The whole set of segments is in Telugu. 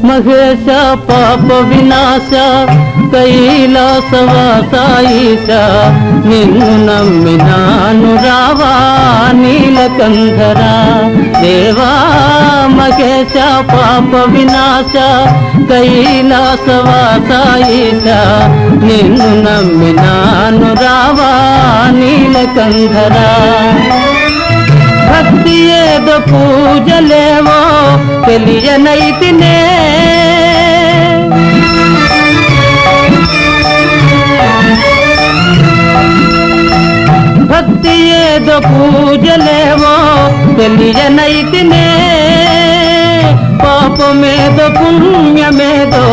మహేశ పాప వినాశ కైలాసవాస ఈశ నిన్ను నమ్మినాను రావా నీలకంధరా దేవా మహేశ పాప వినాశ కైలాసవాస ఈశ నిన్ను నమ్మినాను రావా నీలకంధరా భక్తి ఏదో పూజలేవో తెలియనైతినే భక్తి ఏదో పూజలేవో తెలియనైతినే పాపమేదో పుణ్యమేదో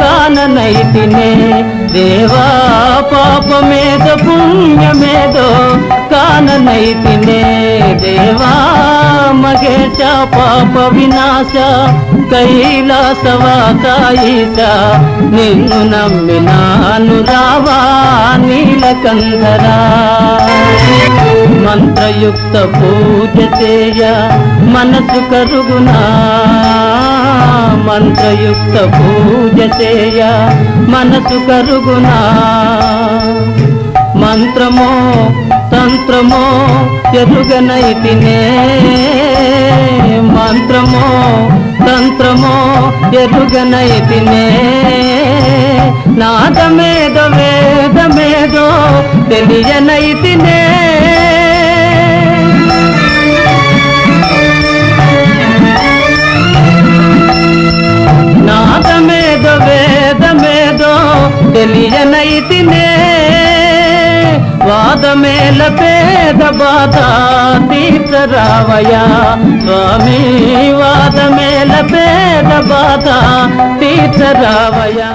కాననైతినే దేవా పాపమేదో పుణ్యమేదో కాననైతినే దేవా మహేశ పాప వినాశ కైలాసవాస ఈశ నిన్ను నమ్మినాను రావా నీలకంధరా మంత్రయుక్త పూజ చేయ మనసు కరుగునా మంత్రయుక్త పూజ చేయ మనసు కరుగునా మంత్రమో తంత్రమో ఎరుగనైతినే మంత్రమో తంత్రమో ఎరుగనైతినే నాదమేదో వేదమేదో తెలియనైతినే నాదమేదో వేదమేదో తెలియనైతినే వాదమేల పేద బాధ తీర్చరావయ్యా స్వామి వాదమేల పేద బాధ తీర్చరావయ్యా.